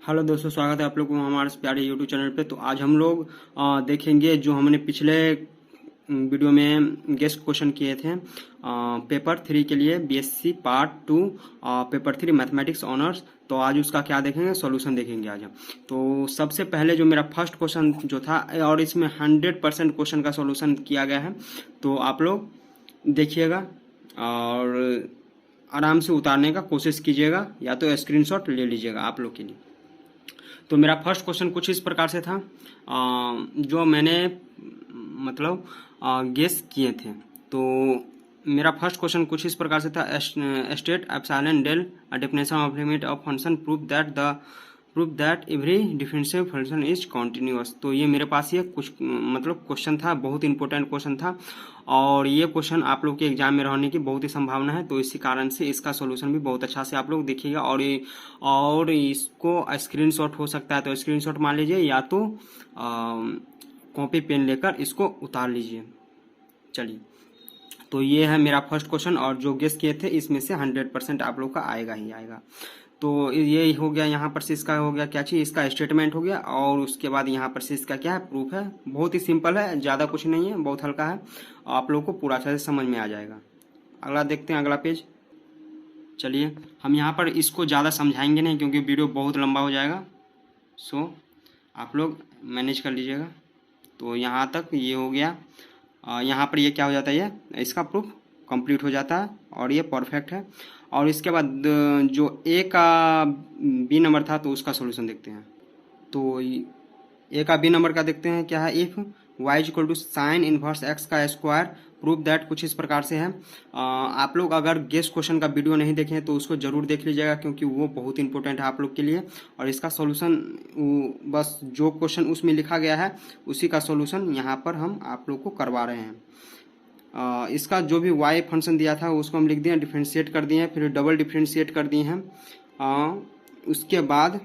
Hello दोस्तों, स्वागत है आप लोगों को हमारे इस प्यारे यूट्यूब चैनल पे। तो आज हम लोग देखेंगे जो हमने पिछले वीडियो में गेस्ट क्वेश्चन किए थे पेपर 3 के लिए BSc part 2 paper 3 mathematics honours. तो आज उसका क्या देखेंगे, सॉल्यूशन देखेंगे आज हम। तो सबसे पहले जो मेरा फर्स्ट क्वेश्चन जो था, और इसमें 100% क्वेश्चन का सॉल्यूशन किया गया है, तो आप लोग देखिएगा और आराम से उतारने का कोशिश कीजिएगा, या तो स्क्रीनशॉट ले लीजिएगा आप लोग के लिए। तो मेरा फर्स्ट क्वेश्चन कुछ इस प्रकार से था, जो मैंने मतलब गेस किए थे। तो मेरा फर्स्ट क्वेश्चन कुछ इस प्रकार से था, state epsilon del definition of limit of function prove that every differential function is continuous. तो ये मेरे पास ये कुछ मतलब क्वेश्चन था, बहुत इंपॉर्टेंट क्वेश्चन था, और ये क्वेश्चन आप लोग के एग्जाम में रहने की बहुत ही संभावना है। तो इसी कारण से इसका सॉल्यूशन भी बहुत अच्छा से आप लोग देखिएगा, और इसको स्क्रीनशॉट हो सकता है तो स्क्रीनशॉट मान लीजिए, या तो कॉपी पेन लेकर इसको उतार लीजिए। चलिए, तो ये है मेरा फर्स्ट क्वेश्चन, और जो गेस किए थे इसमें से 100% आप लोग का आएगा ही आएगा। तो ये हो गया, यहाँ पर से इसका हो गया क्या चीज़, इसका स्टेटमेंट हो गया, और उसके बाद यहाँ पर से इसका क्या है, प्रूफ है। बहुत ही सिंपल है, ज़्यादा कुछ नहीं है, बहुत हल्का है, आप लोग को पूरा अच्छे से समझ में आ जाएगा। अगला देखते हैं, अगला पेज। चलिए, हम यहाँ पर इसको ज़्यादा समझाएंगे नहीं क्योंकि वीडियो बहुत लंबा हो जाएगा, सो आप लोग मैनेज कर लीजिएगा। तो यहाँ तक ये हो गया, यहाँ पर ये क्या हो जाता है, ये इसका प्रूफ कंप्लीट हो जाता है, और ये परफेक्ट है। और इसके बाद जो ए का बी नंबर था, तो उसका सॉल्यूशन देखते हैं। तो ए का बी नंबर का देखते हैं क्या है, if y equal to sine inverse X का स्क्वायर प्रूव दैट, कुछ इस प्रकार से है। आप लोग अगर गेस क्वेश्चन का वीडियो नहीं देखे तो उसको जरूर देख लीजिएगा, क्योंकि वो बहुत इंपॉर्टेंट है आप लोग के लिए। और इसका सॉल्यूशन बस जो क्वेश्चन उसमें लिखा गया है उसी का सॉल्यूशन यहाँ पर हम आप लोग को करवा रहे हैं। इसका जो भी y फंक्शन दिया था उसको हम लिख दिए, डिफ्रेंशिएट कर दिए हैं, फिर डबल डिफ्रेंशिएट कर दिए हैं। उसके बाद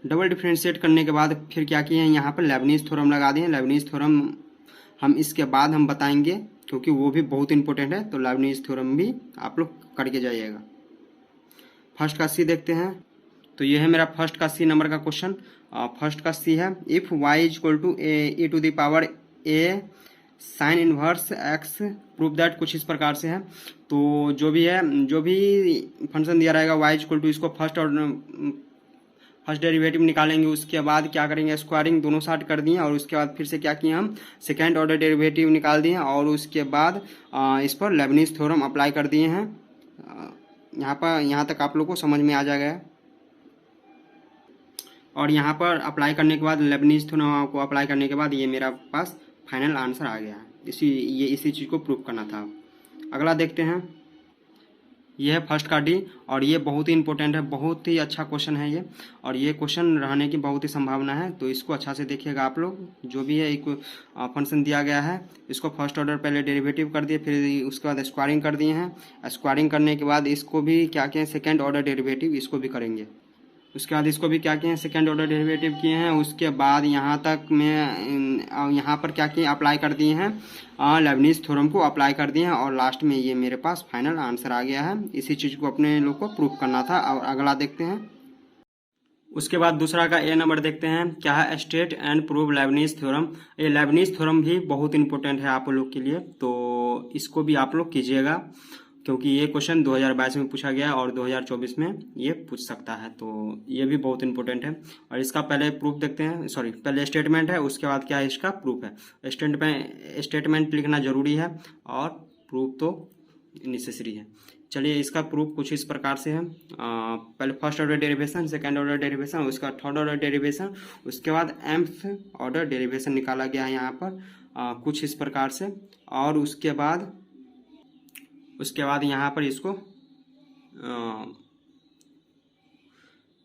डबल डिफ्रेंशिएट करने के बाद फिर क्या किए हैं, यहाँ पर लेबनीज थ्योरम लगा दिए हैं। लेबनीज थ्योरम हम इसके बाद हम बताएंगे, क्योंकि वो भी बहुत इंपॉर्टेंट है। तो लेबनीज थ्योरम भी आप लोग करके जाइएगा। फर्स्ट का सी देखते हैं। तो ये है मेरा फर्स्ट का सी नंबर का क्वेश्चन। फर्स्ट का सी है, if y equal to A to the power A sine inverse X prove that, कुछ इस प्रकार से है। तो जो भी है, जो भी फंक्शन दिया रहेगा y इक्वल टू, इसको फर्स्ट डेरिवेटिव निकालेंगे, उसके बाद क्या करेंगे, स्क्वायरिंग दोनों साइड कर दिए, और उसके बाद फिर से क्या किए, हम सेकेंड ऑर्डर डेरिवेटिव निकाल दिए, और उसके बाद इस पर लेबनीज थ्योरम अप्लाई कर दिए हैं। यहाँ तक आप लोग को समझ में आ जाएगा। और यहाँ पर अप्लाई करने के बाद, लेबनीज थ्योरम को अप्लाई करने के बाद ये मेरा पास फाइनल आंसर आ गया है। इसी चीज़ को प्रूव करना था। अगला देखते हैं, ये है फर्स्ट का डी, और ये बहुत ही इंपॉर्टेंट है, बहुत ही अच्छा क्वेश्चन है ये, और ये क्वेश्चन रहने की बहुत ही संभावना है। तो इसको अच्छा से देखिएगा आप लोग। जो भी है एक फंक्शन दिया गया है, इसको फर्स्ट ऑर्डर पहले डेरिवेटिव कर दिए, फिर उसके बाद स्क्वायरिंग कर दिए हैं। स्क्वायरिंग करने के बाद इसको भी क्या किए, सेकेंड ऑर्डर डेरिवेटिव इसको भी करेंगे। उसके बाद इसको भी क्या किए हैं, सेकेंड ऑर्डर डेरिवेटिव किए हैं। उसके बाद यहाँ तक में यहाँ पर क्या किए, अप्लाई कर दिए हैं, लेबनीज थ्योरम को अप्लाई कर दिए हैं, और लास्ट में ये मेरे पास फाइनल आंसर आ गया है। इसी चीज़ को अपने लोग को प्रूफ करना था। और अगला देखते हैं। उसके बाद दूसरा का ए नंबर देखते हैं, क्या है, state and prove Lebanese theorem. ये लेबनीज थ्योरम भी बहुत इंपॉर्टेंट है आप लोग के लिए, तो इसको भी आप लोग कीजिएगा, क्योंकि ये क्वेश्चन 2022 में पूछा गया है और 2024 में ये पूछ सकता है। तो ये भी बहुत इंपॉर्टेंट है। और इसका पहले प्रूफ देखते हैं, सॉरी पहले स्टेटमेंट है, उसके बाद क्या है, इसका प्रूफ है। स्टेटमेंट लिखना जरूरी है, और प्रूफ तो नेसेसरी है। चलिए, इसका प्रूफ कुछ इस प्रकार से है। पहले first order derivation, second order derivation, उसका थर्ड ऑर्डर डेरिवेशन, उसके बाद एम्थ ऑर्डर डेरिवेशन निकाला गया है यहाँ पर कुछ इस प्रकार से। और उसके बाद यहाँ पर इसको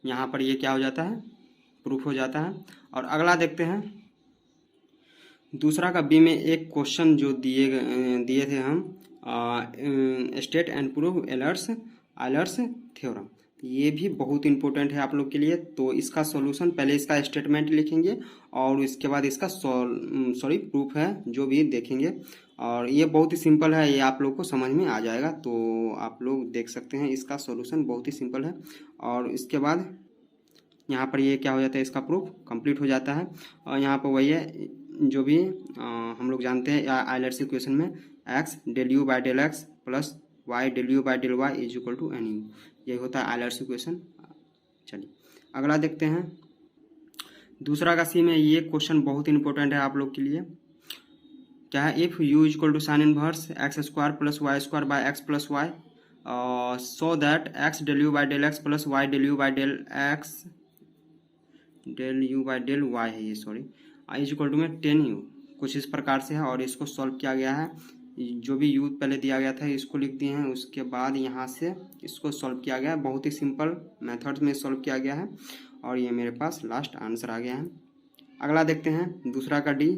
यहाँ पर ये क्या हो जाता है, प्रूफ हो जाता है। और अगला देखते हैं, दूसरा का बी में एक क्वेश्चन जो दिए थे हम, state and prove Euler's theorem. ये भी बहुत इंपॉर्टेंट है आप लोग के लिए। तो इसका सॉल्यूशन, पहले इसका स्टेटमेंट लिखेंगे, और इसके बाद इसका प्रूफ है जो भी देखेंगे। और ये बहुत ही सिंपल है, ये आप लोग को समझ में आ जाएगा। तो आप लोग देख सकते हैं, इसका सॉल्यूशन बहुत ही सिंपल है। और इसके बाद यहाँ पर ये क्या हो जाता है, इसका प्रूफ कंप्लीट हो जाता है। और यहाँ पर वही है जो भी हम लोग जानते हैं आइलर्स इक्वेशन में, X del U by del X plus Y del U by del Y is equal to N U, यही होता है आइलर्स इक्वेशन। चलिए अगला देखते हैं, दूसरा का सी में। ये क्वेश्चन बहुत इंपॉर्टेंट है आप लोग के लिए। क्या है, if U is equal to sine inverse X square plus Y square by X plus Y so that X del U by del X plus Y del U by del X del U by del Y है ये, sorry, is equal to में 10u, कुछ इस प्रकार से है। और इसको सॉल्व किया गया है, जो भी u पहले दिया गया था इसको लिख दिए हैं, उसके बाद यहाँ से इसको सॉल्व किया गया है। बहुत ही सिंपल मेथड्स में सॉल्व किया गया है और ये मेरे पास लास्ट आंसर आ गया है। अगला देखते हैं दूसरा का डी।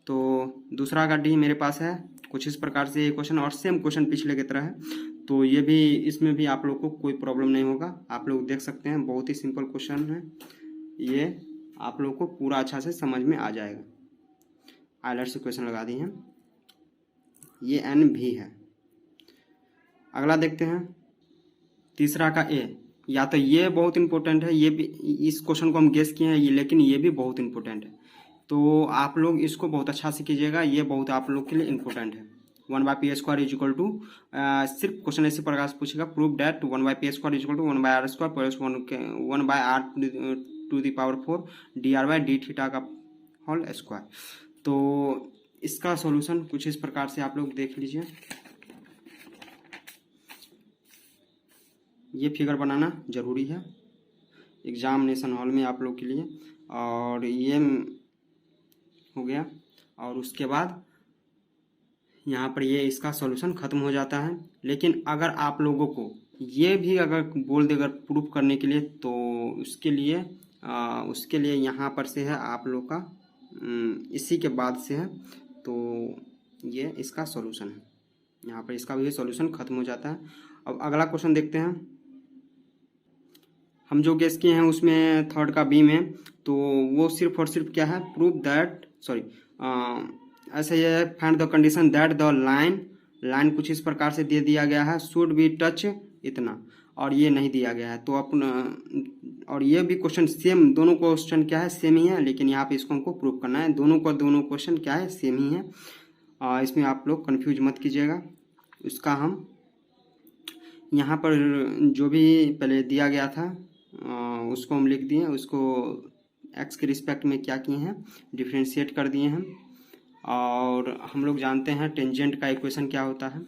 तो दूसरा का डी मेरे पास है कुछ इस प्रकार से ये क्वेश्चन, और सेम क्वेश्चन पिछले की तरह है। तो ये भी, इसमें भी आप लोग को कोई प्रॉब्लम नहीं होगा, आप लोग देख सकते हैं, बहुत ही सिंपल क्वेश्चन है ये, आप लोग को पूरा अच्छा से समझ में आ जाएगा। आइलर्स इक्वेशन लगा दी हैं, ये एन भी है। अगला देखते हैं तीसरा का ए। या तो ये बहुत इंपॉर्टेंट है, ये भी, इस क्वेश्चन को हम गेस किए हैं ये, लेकिन ये भी बहुत इंपॉर्टेंट है, तो आप लोग इसको बहुत अच्छा से कीजिएगा, ये बहुत आप लोग के लिए इंपॉर्टेंट है। 1/p² इज इक्वल टू, सिर्फ क्वेश्चन ऐसे प्रकार से पूछेगा, prove that 1/p² is equal to 1/r² plus 1/r to the power 4 dr/d theta का होल स्क्वायर। तो इसका सॉल्यूशन कुछ इस प्रकार से आप लोग देख लीजिए। ये फिगर बनाना जरूरी है एग्जामिनेशन हॉल में आप लोग के लिए, और ये हो गया। और उसके बाद यहाँ पर ये इसका सॉल्यूशन ख़त्म हो जाता है। लेकिन अगर आप लोगों को ये भी अगर बोल दे, अगर प्रूफ करने के लिए, तो उसके लिए यहाँ पर से है आप लोग का, इसी के बाद से है, तो ये इसका सॉल्यूशन है, यहाँ पर इसका भी सॉल्यूशन ख़त्म हो जाता है। अब अगला क्वेश्चन देखते हैं। हम जो गेस किए हैं उसमें थर्ड का बी में, तो वो सिर्फ और सिर्फ क्या है, प्रूव दैट, सॉरी, ऐसा ये है, find the condition that the line कुछ इस प्रकार से दे दिया गया है, शुड बी टच इतना, और ये नहीं दिया गया है। तो अपना, और ये भी क्वेश्चन सेम, दोनों क्वेश्चन क्या है, सेम ही है, लेकिन यहाँ पे इसको हमको प्रूव करना है। दोनों क्वेश्चन क्या है, सेम ही है, इसमें आप लोग कंफ्यूज मत कीजिएगा। उसका हम यहाँ पर जो भी पहले दिया गया था उसको हम लिख दिए, उसको एक्स के रिस्पेक्ट में क्या किए हैं, डिफ्रेंशिएट कर दिए हैं। और हम लोग जानते हैं टेंजेंट का इक्वेशन क्या होता है,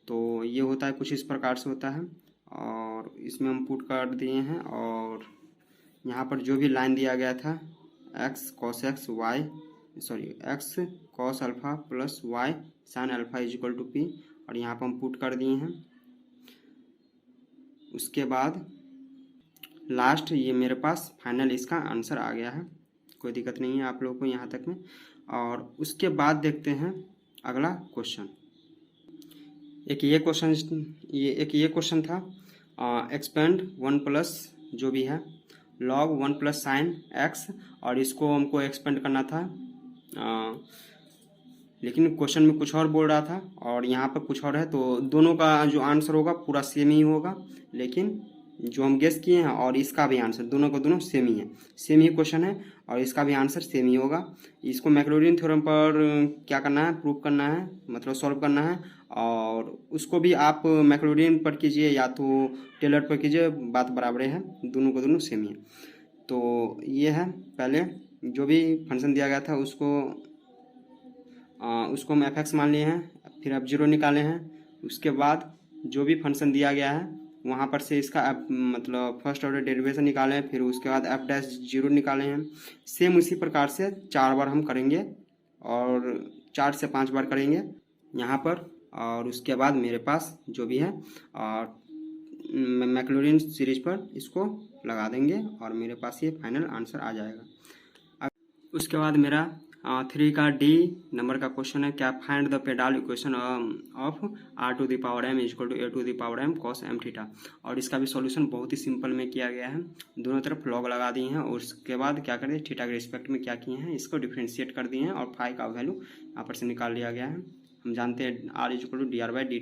तो ये होता है कुछ इस प्रकार से होता है, और इसमें हम पुट कर दिए हैं। और यहाँ पर जो भी लाइन दिया गया था, X cos X Y, sorry, X cos alpha plus Y sine alpha is equal to P, और यहाँ पर हम पुट कर दिए हैं। उसके बाद लास्ट ये मेरे पास फाइनल इसका आंसर आ गया है, कोई दिक्कत नहीं है आप लोगों को यहाँ तक में। और उसके बाद देखते हैं अगला क्वेश्चन। एक ये क्वेश्चन था, एक्सपेंड 1 प्लस जो भी है लॉग 1 प्लस साइन एक्स, और इसको हमको एक्सपेंड करना था, लेकिन क्वेश्चन में कुछ और बोल रहा था और यहाँ पर कुछ और है, तो दोनों का जो आंसर होगा पूरा सेम ही होगा। लेकिन जो हम गेस किए हैं और इसका भी आंसर, दोनों का दोनों सेम ही है, सेम ही क्वेश्चन है, और इसका भी आंसर सेम ही होगा। इसको मैक्लॉरिन थ्योरम पर क्या करना है, प्रूव करना है, मतलब सॉल्व करना है। और उसको भी आप मैक्लॉरिन पर कीजिए या तो टेलर पर कीजिए, बात बराबर है, दोनों को दोनों सेम ही है। तो ये है, पहले जो भी फंक्शन दिया गया था उसको हम एफ एक्स मान लिए हैं, फिर अब जीरो निकाले हैं। उसके बाद जो भी फंक्शन दिया गया है वहाँ पर से इसका मतलब फर्स्ट ऑर्डर डेरिवेशन निकाले हैं, फिर उसके बाद एफ डैश जीरो निकाले हैं। सेम उसी प्रकार से 4 बार हम करेंगे, और 4 से 5 बार करेंगे यहाँ पर। और उसके बाद मेरे पास जो भी है मैक्लॉरिन सीरीज पर इसको लगा देंगे, और मेरे पास ये फाइनल आंसर आ जाएगा। उसके बाद मेरा 3 का डी नंबर का क्वेश्चन है, क्या find the pedal equation of r to the power m is equal to a to the power m cos m theta. और इसका भी सॉल्यूशन बहुत ही सिंपल में किया गया है, दोनों तरफ लॉग लगा दिए हैं, और उसके बाद क्या करें, थीटा के रिस्पेक्ट में क्या किए हैं, इसको डिफ्रेंशिएट कर दिए हैं, और फाई का वैल्यू यहाँ पर से निकाल लिया गया है। हम जानते हैं r is equal to D R by D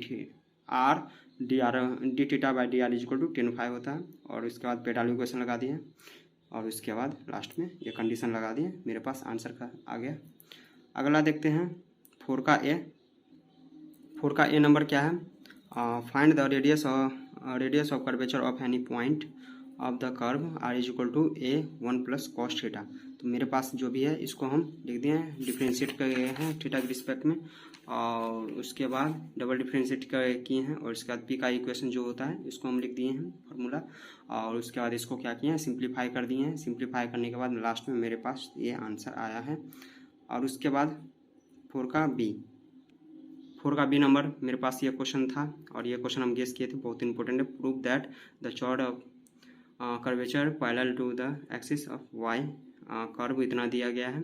theta by D R is equal to 10 phi होता है, और उसके बाद पेडाल इक्वेशन लगा दिए। और उसके बाद लास्ट में ये कंडीशन लगा दिए, मेरे पास आंसर का आ गया। अगला देखते हैं 4 का ए। 4 का ए नंबर क्या है? Find the radius of curvature of any point of the curve R is equal to A 1 plus cos theta. तो मेरे पास जो भी है इसको हम लिख दिए हैं, डिफ्रेंशिएट कर गए हैं थीटा के रिस्पेक्ट में, और उसके बाद डबल डिफ्रेंशिएट किए हैं, और उसके बाद पी का इक्वेशन जो होता है इसको हम लिख दिए हैं फार्मूला, और उसके बाद इसको क्या किए हैं, सिंप्लीफाई कर दिए हैं। सिंप्लीफाई करने के बाद लास्ट में मेरे पास ये आंसर आया है। और उसके बाद 4 का बी नंबर मेरे पास ये क्वेश्चन था, और ये क्वेश्चन हम गेस किए थे, बहुत इंपॉर्टेंट है। Prove that the chord of curvature parallel to the axis of Y. Curve इतना दिया गया है,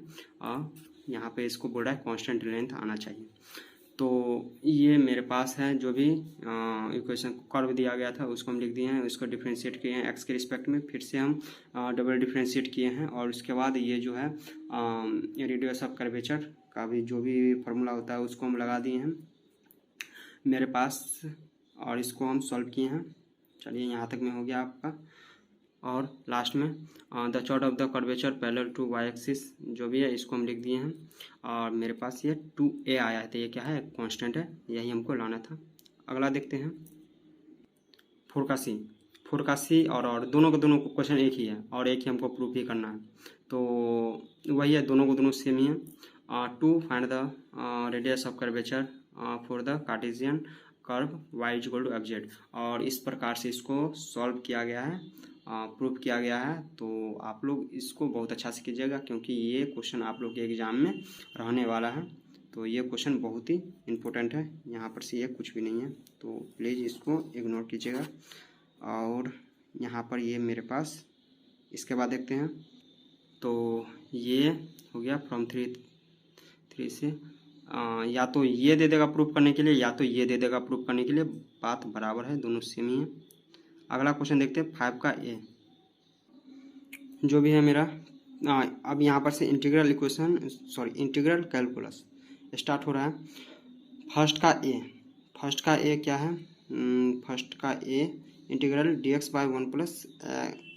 यहाँ पे इसको बोल रहा है कांस्टेंट लेंथ आना चाहिए। तो ये मेरे पास है जो भी इक्वेशन कर्व दिया गया था उसको हम लिख दिए हैं, उसको डिफ्रेंशिएट किए हैं एक्स के रिस्पेक्ट में, फिर से हम डबल डिफ्रेंशिएट किए हैं, और उसके बाद ये जो है रेडियस ऑफ कर्वेचर का भी जो भी फार्मूला होता है उसको हम लगा दिए हैं मेरे पास, और इसको हम सॉल्व किए हैं। चलिए यहाँ तक में हो गया आपका। और लास्ट में the chord of the curvature parallel to Y axis जो भी है इसको हम लिख दिए हैं, और मेरे पास ये 2a आया है, तो ये क्या है, कांस्टेंट है, यही हमको लाना था। अगला देखते हैं 4 का सी और दोनों को क्वेश्चन एक ही है, और एक ही हमको प्रूफ ही करना है, तो वही है, दोनों को दोनों सेम ही है। To find the radius of curvature for the Cartesian curve y is equal to F Z, और इस प्रकार से इसको सॉल्व किया गया है, प्रूफ किया गया है। तो आप लोग इसको बहुत अच्छा से कीजिएगा, क्योंकि ये क्वेश्चन आप लोग के एग्ज़ाम में रहने वाला है, तो ये क्वेश्चन बहुत ही इम्पोर्टेंट है, यहाँ पर से ये कुछ भी नहीं है, तो प्लीज़ इसको इग्नोर कीजिएगा। और यहाँ पर ये मेरे पास, इसके बाद देखते हैं, तो ये हो गया फ्रॉम थ्री से, या तो ये दे देगा प्रूफ करने के लिए, या तो ये दे देगा प्रूफ करने के लिए, बात बराबर है, दोनों सेम ही है। अगला क्वेश्चन देखते हैं 5 का ए जो भी है मेरा। अब यहाँ पर से इंटीग्रल इंटीग्रल कैलकुलस स्टार्ट हो रहा है। फर्स्ट का ए क्या है? फर्स्ट का a integral dx by 1 plus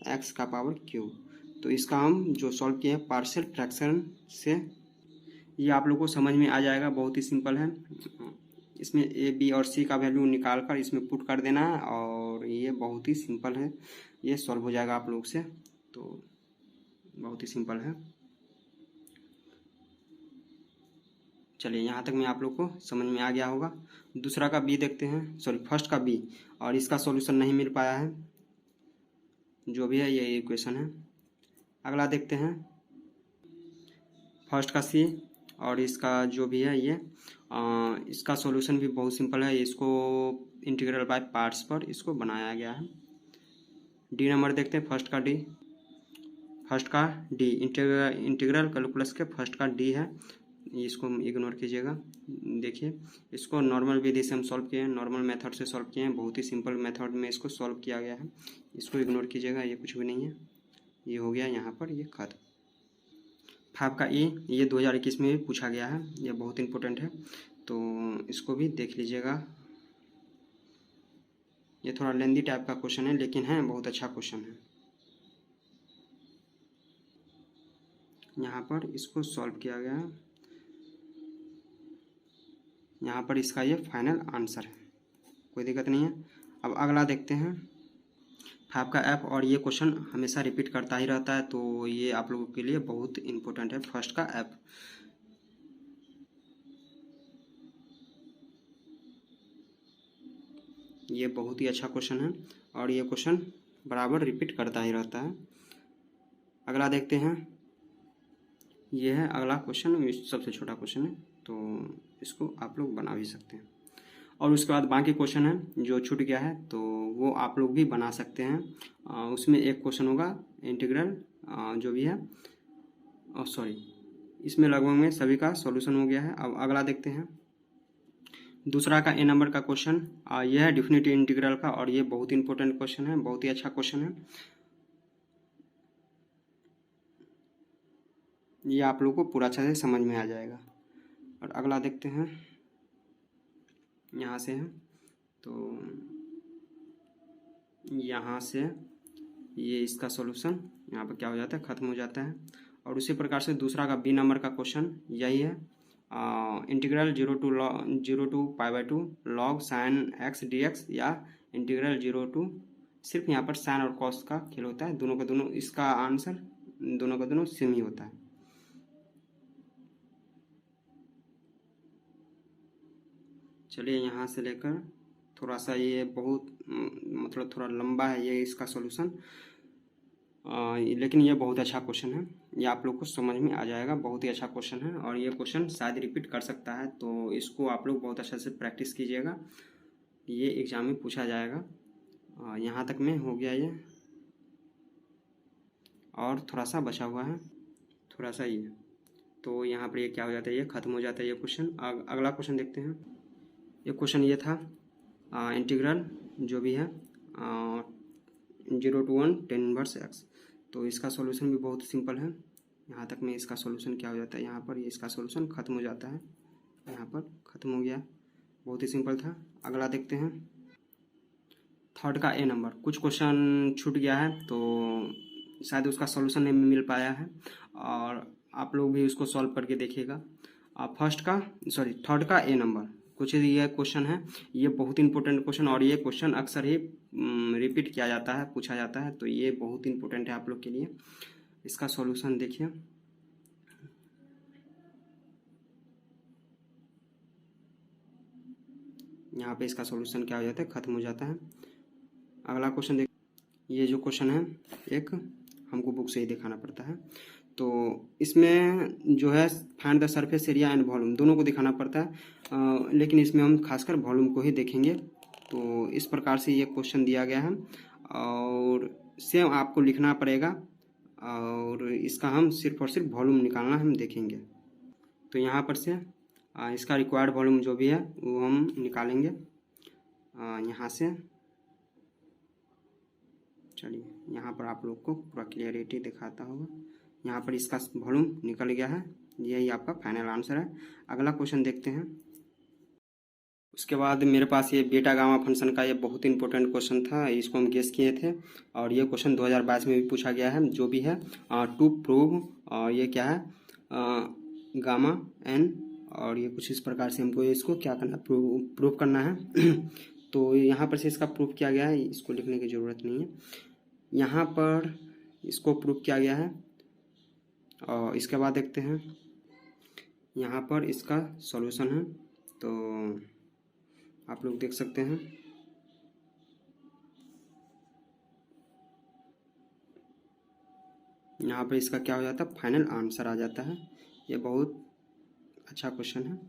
X का पावर क्यूब। तो इसका हम जो सॉल्व किए हैं पार्शियल फ्रैक्शन से, ये आप लोगों को समझ में आ जाएगा, बहुत ही सिंपल है। इसमें ए बी और सी का वैल्यू निकाल कर इसमें पुट कर देना है, और ये बहुत ही सिंपल है, ये सॉल्व हो जाएगा आप लोग से, तो बहुत ही सिंपल है। चलिए यहाँ तक में आप लोग को समझ में आ गया होगा। दूसरा का बी देखते हैं, फर्स्ट का बी, और इसका सॉल्यूशन नहीं मिल पाया है, जो भी है ये इक्वेशन है। अगला देखते हैं फर्स्ट का सी, और इसका जो भी है ये इसका सॉल्यूशन भी बहुत सिंपल है, इसको इंटीग्रल बाय पार्ट्स पर इसको बनाया गया है। डी नंबर देखते हैं, फर्स्ट का डी इंटीग्रल कैलकुलस के फर्स्ट का डी है, इसको इग्नोर कीजिएगा। देखिए इसको नॉर्मल विधि से हम सॉल्व किए हैं, नॉर्मल मेथड से सॉल्व किए हैं, बहुत ही सिंपल मेथड में इसको सॉल्व किया गया है, इसको इग्नोर कीजिएगा, ये कुछ भी नहीं है, ये हो गया यहाँ पर ये खत्म। 5 का ए ये 2021 में भी पूछा गया है, ये बहुत इंपॉर्टेंट है, तो इसको भी देख लीजिएगा। ये थोड़ा लेंदी टाइप का क्वेश्चन है, लेकिन है बहुत अच्छा क्वेश्चन है। यहाँ पर इसको सॉल्व किया गया है, यहाँ पर इसका ये फाइनल आंसर है, कोई दिक्कत नहीं है। अब अगला देखते हैं 5 का एफ, और ये क्वेश्चन हमेशा रिपीट करता ही रहता है, तो ये आप लोगों के लिए बहुत इंपॉर्टेंट है। फर्स्ट का एफ, ये बहुत ही अच्छा क्वेश्चन है, और ये क्वेश्चन बराबर रिपीट करता ही रहता है। अगला देखते हैं, ये है अगला क्वेश्चन, सबसे छोटा क्वेश्चन है, तो इसको आप लोग बना भी सकते हैं। और उसके बाद बाकी क्वेश्चन है जो छूट गया है, तो वो आप लोग भी बना सकते हैं। उसमें एक क्वेश्चन होगा इंटीग्रल जो भी है, इसमें लगभग में सभी का सॉल्यूशन हो गया है। अब अगला देखते हैं दूसरा का ए नंबर का क्वेश्चन, यह है डेफिनेटिव इंटीग्रल का, और ये बहुत इंपॉर्टेंट क्वेश्चन है, बहुत ही अच्छा क्वेश्चन है, ये आप लोगों को पूरा अच्छा से समझ में आ जाएगा। और अगला देखते हैं, यहाँ से है, तो यहाँ से ये इसका सॉल्यूशन यहाँ पर क्या हो जाता है, खत्म हो जाता है। और उसी प्रकार से दूसरा का बी नंबर का क्वेश्चन यही है, integral 0 to log sine x D x, या इंटीग्रल 0 to, सिर्फ यहाँ पर साइन और कॉस का खेल होता है, दोनों का दोनों, इसका आंसर दोनों का दोनों सेम ही होता है। चलिए यहाँ से लेकर थोड़ा सा ये बहुत मतलब थोड़ा लंबा है ये इसका सॉल्यूशन, लेकिन ये बहुत अच्छा क्वेश्चन है, ये आप लोग को समझ में आ जाएगा, बहुत ही अच्छा क्वेश्चन है। और ये क्वेश्चन शायद रिपीट कर सकता है, तो इसको आप लोग बहुत अच्छा से प्रैक्टिस कीजिएगा, ये एग्जाम में पूछा जाएगा। यहाँ तक में हो गया ये, और थोड़ा सा बचा हुआ है, थोड़ा सा ये, तो यहाँ पर ये क्या हो जाता है, ये खत्म हो जाता है ये क्वेश्चन। अगला क्वेश्चन देखते हैं। ये क्वेश्चन ये था, इंटीग्रल जो भी है 0 to 1 tan इनवर्स एक्स, तो इसका सॉल्यूशन भी बहुत सिंपल है। यहाँ तक में इसका सॉल्यूशन क्या हो जाता है, यहाँ पर ये इसका सॉल्यूशन खत्म हो जाता है, यहाँ पर खत्म हो गया, बहुत ही सिंपल था। अगला देखते हैं, थर्ड का ए नंबर, कुछ क्वेश्चन छूट गया है तो शायद उसका सॉल्यूशन नहीं मिल पाया है, और आप लोग भी उसको सॉल्व करके देखिएगा। थर्ड का ए नंबर कुछ ये क्वेश्चन है, ये बहुत इंपॉर्टेंट क्वेश्चन, और ये क्वेश्चन अक्सर ही रिपीट किया जाता है, पूछा जाता है, तो ये बहुत इंपॉर्टेंट है आप लोग के लिए। इसका सॉल्यूशन देखिए, यहाँ पे इसका सॉल्यूशन क्या हो जाता है, खत्म हो जाता है। अगला क्वेश्चन देख, ये जो क्वेश्चन है एक हमको बुक से ही दिखाना पड़ता है, तो इसमें जो है find the surface area and volume दोनों को दिखाना पड़ता है, लेकिन इसमें हम खासकर वॉल्यूम को ही देखेंगे। तो इस प्रकार से ये क्वेश्चन दिया गया है, और सेम आपको लिखना पड़ेगा, और इसका हम सिर्फ और सिर्फ वॉल्यूम निकालना हम देखेंगे। तो यहाँ पर से इसका रिक्वायर्ड वॉल्यूम जो भी है वो हम निकालेंगे यहाँ से। चलिए यहाँ पर आप लोग को पूरा क्लियरिटी दिखाता होगा, यहाँ पर इसका वॉल्यूम निकल गया है, यही आपका फाइनल आंसर है। अगला क्वेश्चन देखते हैं। उसके बाद मेरे पास ये बीटा गामा फंक्शन का ये बहुत इंपॉर्टेंट क्वेश्चन था, इसको हम गेस किए थे, और ये क्वेश्चन 2022 में भी पूछा गया है, जो भी है टू प्रूव ये क्या है गामा एन, और ये कुछ इस प्रकार से हमको इसको क्या करना, प्रूव करना है। तो यहाँ पर से इसका प्रूफ किया गया है, इसको लिखने की ज़रूरत नहीं है, यहाँ पर इसको प्रूफ किया गया है। और इसके बाद देखते हैं यहाँ पर इसका सॉल्यूशन है, तो आप लोग देख सकते हैं। यहाँ पर इसका क्या हो जाता है, फाइनल आंसर आ जाता है, ये बहुत अच्छा क्वेश्चन है।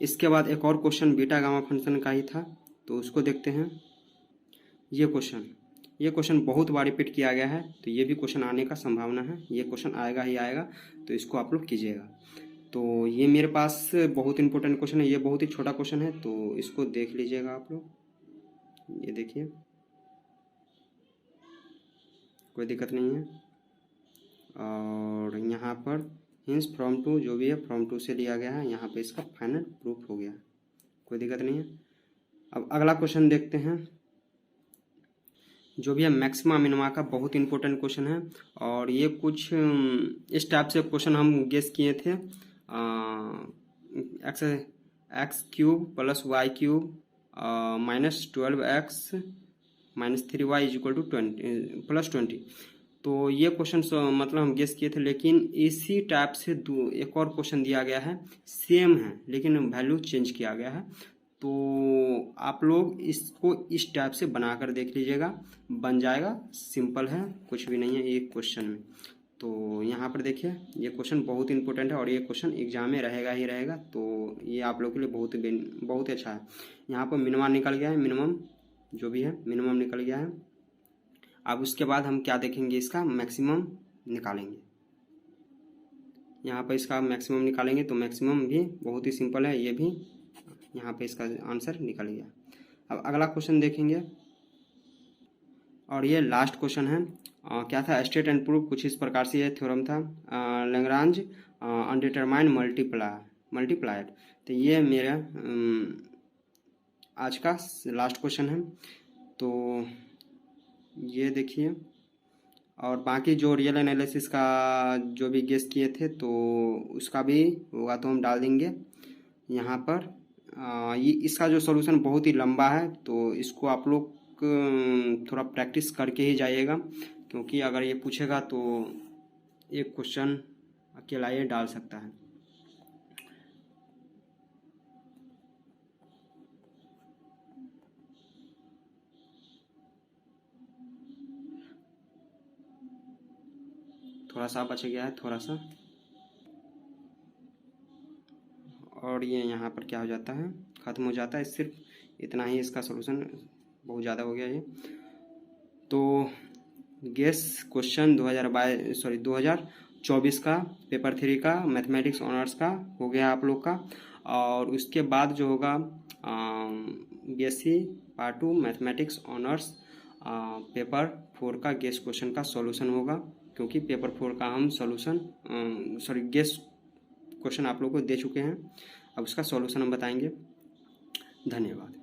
इसके बाद एक और क्वेश्चन बीटा गामा फंक्शन का ही था, तो उसको देखते हैं। ये क्वेश्चन बहुत बार रिपीट किया गया है, तो ये भी क्वेश्चन आने का संभावना है, ये क्वेश्चन आएगा ही आएगा, तो इसको आप लोग कीजिएगा। तो ये मेरे पास बहुत इंपॉर्टेंट क्वेश्चन है, ये बहुत ही छोटा क्वेश्चन है, तो इसको देख लीजिएगा आप लोग, ये देखिए, कोई दिक्कत नहीं है। और यहाँ पर हिंस फ्रॉम टू जो भी है फ्रॉम टू से लिया गया है, यहाँ पे इसका फाइनल प्रूफ हो गया, कोई दिक्कत नहीं है। अब अगला क्वेश्चन देखते हैं, जो भी है मैक्सिमा मिनिमा का बहुत इंपॉर्टेंट क्वेश्चन है, और ये कुछ इस टाइप से क्वेश्चन हम गेस किए थे, X cube plus Y cube -12x -3y = 20 +20, तो ये क्वेश्चन मतलब हम गेस किए थे, लेकिन इसी टाइप से एक और क्वेश्चन दिया गया है, सेम है लेकिन वैल्यू चेंज किया गया है, तो आप लोग इसको इस टाइप से बनाकर देख लीजिएगा, बन जाएगा, सिंपल है, कुछ भी नहीं है एक क्वेश्चन में। तो यहाँ पर देखिए ये क्वेश्चन बहुत इंपॉर्टेंट है, और ये क्वेश्चन एग्जाम में रहेगा ही रहेगा, तो ये आप लोग के लिए बहुत ही अच्छा है। यहाँ पर मिनिमम निकल गया है, मिनिमम जो भी है मिनिमम निकल गया है। अब उसके बाद हम क्या देखेंगे, इसका मैक्सिमम निकालेंगे, यहाँ पर इसका मैक्सिमम निकालेंगे, तो मैक्सिमम भी बहुत ही सिंपल है, ये भी यहाँ पे इसका आंसर निकल गया। अब अगला क्वेश्चन देखेंगे, और ये लास्ट क्वेश्चन है, क्या था, स्टेट एंड प्रूफ, कुछ इस प्रकार से ये थ्योरम था, लैग्रांज अनडिटरमाइंड मल्टीप्लायर, तो ये मेरा आज का लास्ट क्वेश्चन है। तो ये देखिए, और बाकी जो रियल एनालिसिस का जो भी गेस किए थे तो उसका भी होगा तो हम डाल देंगे यहाँ पर। ये इसका जो सॉल्यूशन बहुत ही लंबा है, तो इसको आप लोग थोड़ा प्रैक्टिस करके ही जाइएगा, क्योंकि अगर ये पूछेगा तो एक क्वेश्चन अकेला ये डाल सकता है। थोड़ा सा बच गया है, थोड़ा सा, और ये यहाँ पर क्या हो जाता है, ख़त्म हो जाता है। सिर्फ इतना ही इसका सॉल्यूशन, बहुत ज़्यादा हो गया ये। तो गेस क्वेश्चन 2024 का पेपर 3 का मैथमेटिक्स ऑनर्स का हो गया आप लोग का। और उसके बाद जो होगा BSc part 2 mathematics honours paper 4 का गेस क्वेश्चन का सॉल्यूशन होगा, क्योंकि पेपर 4 का हम गेस क्वेश्चन आप लोग को दे चुके हैं। अब उसका सॉल्यूशन हम बताएंगे। धन्यवाद।